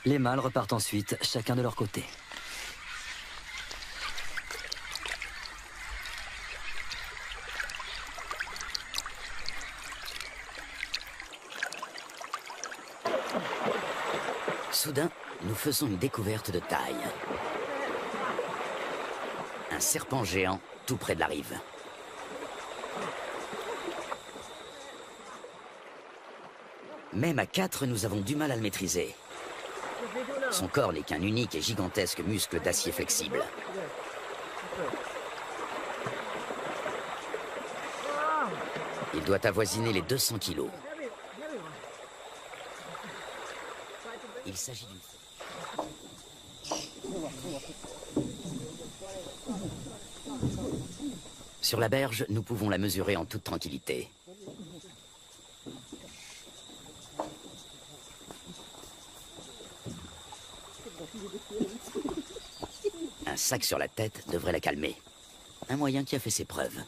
Les mâles repartent ensuite, chacun de leur côté. Soudain, nous faisons une découverte de taille. Un serpent géant tout près de la rive. Même à 4, nous avons du mal à le maîtriser. Son corps n'est qu'un unique et gigantesque muscle d'acier flexible. Il doit avoisiner les 200 kilos. Il s'agit d'une... Sur la berge, nous pouvons la mesurer en toute tranquillité. Un sac sur la tête devrait la calmer. Un moyen qui a fait ses preuves.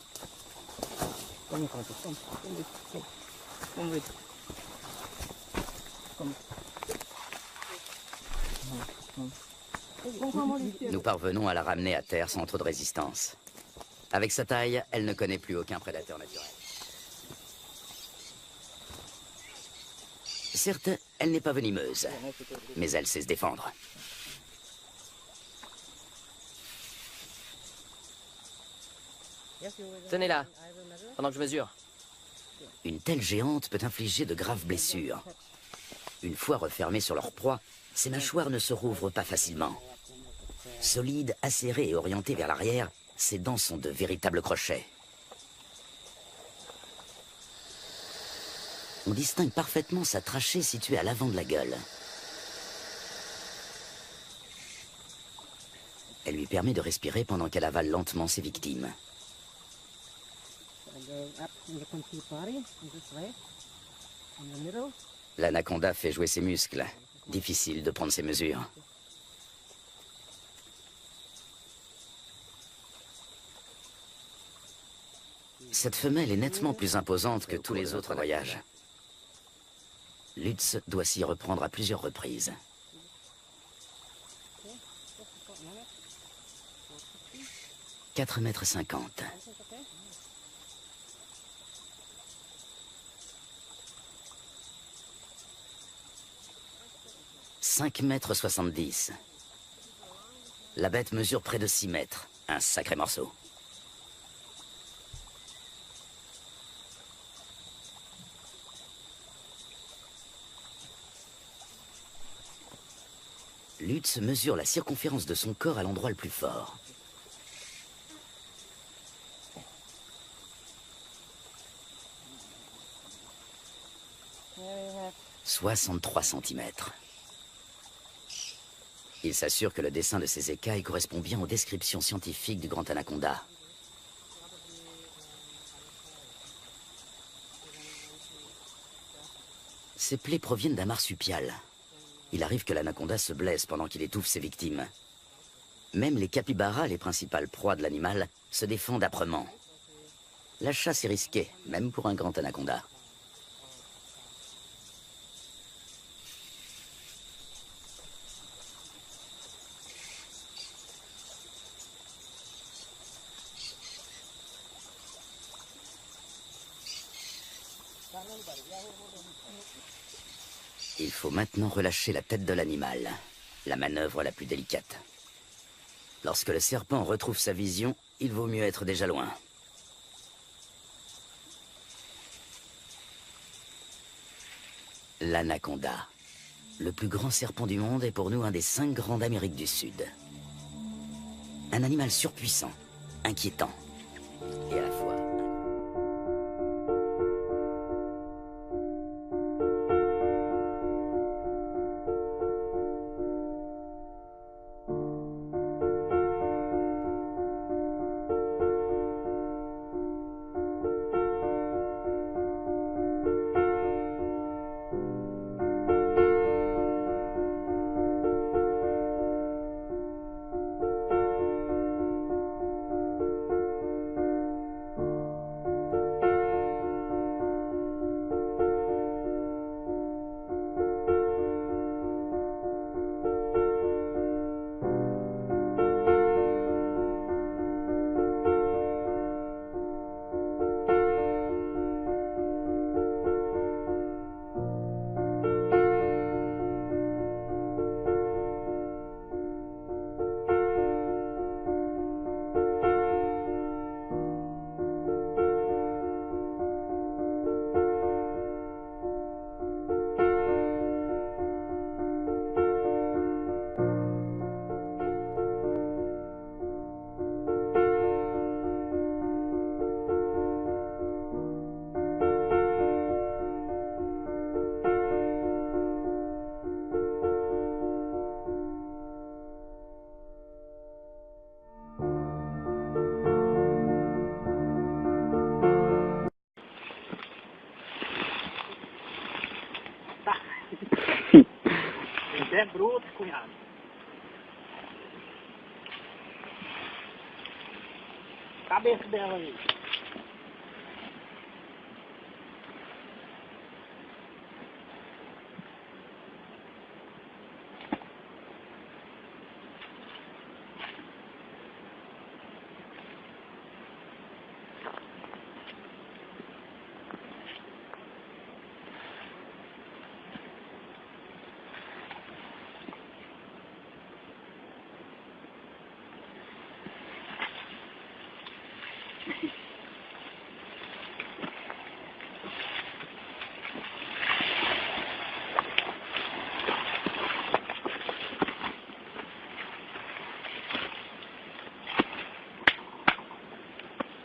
Nous parvenons à la ramener à terre sans trop de résistance. Avec sa taille, elle ne connaît plus aucun prédateur naturel. Certes, elle n'est pas venimeuse, mais elle sait se défendre. Tenez-la, pendant que je mesure. Une telle géante peut infliger de graves blessures. Une fois refermées sur leur proie, ses mâchoires ne se rouvrent pas facilement. Solides, acérées et orientées vers l'arrière, ses dents sont de véritables crochets. On distingue parfaitement sa trachée située à l'avant de la gueule. Elle lui permet de respirer pendant qu'elle avale lentement ses victimes. L'anaconda fait jouer ses muscles. Difficile de prendre ses mesures. Cette femelle est nettement plus imposante que tous les autres voyages. Lutz doit s'y reprendre à plusieurs reprises. « 4,50 m. 5,70 m. La bête mesure près de 6 mètres. Un sacré morceau. Lutz mesure la circonférence de son corps à l'endroit le plus fort. « 63 cm. Il s'assure que le dessin de ses écailles correspond bien aux descriptions scientifiques du grand anaconda. Ces plaies proviennent d'un marsupial. Il arrive que l'anaconda se blesse pendant qu'il étouffe ses victimes. Même les capybaras, les principales proies de l'animal, se défendent âprement. La chasse est risquée, même pour un grand anaconda. Il faut maintenant relâcher la tête de l'animal, la manœuvre la plus délicate. Lorsque le serpent retrouve sa vision, il vaut mieux être déjà loin. L'anaconda, le plus grand serpent du monde, est pour nous un des 5 grands d'Amérique du Sud. Un animal surpuissant, inquiétant, et à la fois... groot cunhado. Cabeça dela aí.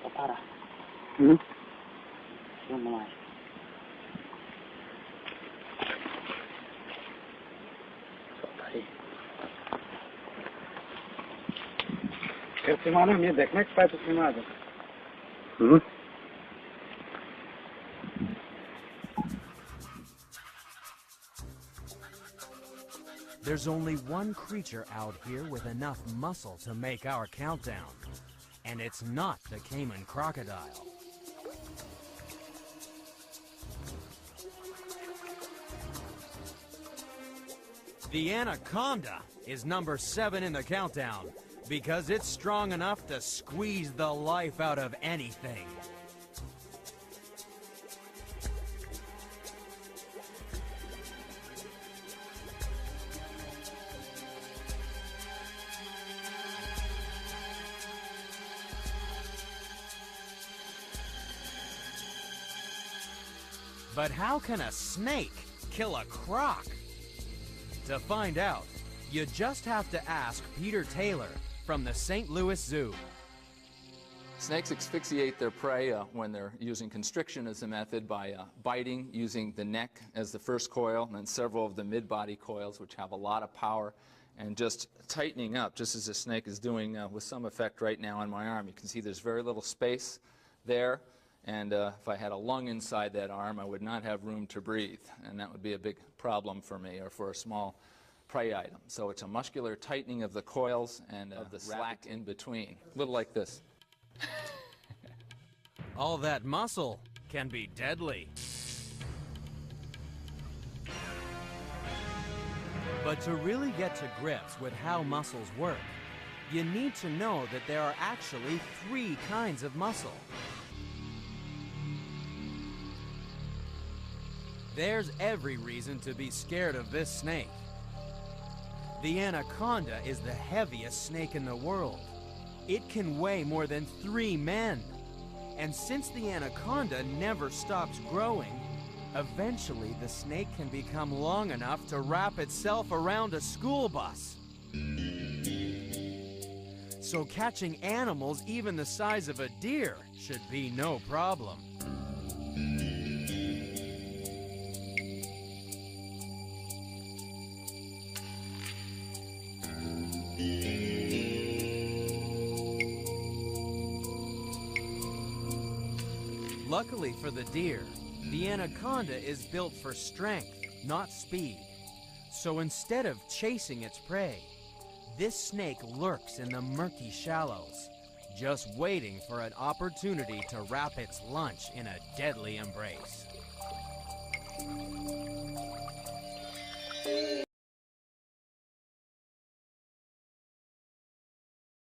Vou parar. Vamos lá. Solta aí. Quero filmar na minha, como é que faz pra filmar? There's only one creature out here with enough muscle to make our countdown. And it's not the Cayman crocodile. The anaconda is number 7 in the countdown because it's strong enough to squeeze the life out of anything. But how can a snake kill a croc? To find out, you just have to ask Peter Taylor from the St. Louis Zoo. Snakes asphyxiate their prey when they're using constriction as a method by biting, using the neck as the first coil, and then several of the mid-body coils, which have a lot of power, and just tightening up, just as the snake is doing with some effect right now on my arm. You can see there's very little space there. And if I had a lung inside that arm, I would not have room to breathe. And that would be a big problem for me or for a small prey item. So it's a muscular tightening of the coils and of the slack in between. A little like this. All that muscle can be deadly. But to really get to grips with how muscles work, you need to know that there are actually 3 kinds of muscle. There's every reason to be scared of this snake. The anaconda is the heaviest snake in the world. It can weigh more than 3 men. And since the anaconda never stops growing, eventually the snake can become long enough to wrap itself around a school bus. So catching animals even the size of a deer should be no problem. Luckily for the deer, the anaconda is built for strength, not speed. So instead of chasing its prey, this snake lurks in the murky shallows, just waiting for an opportunity to wrap its lunch in a deadly embrace.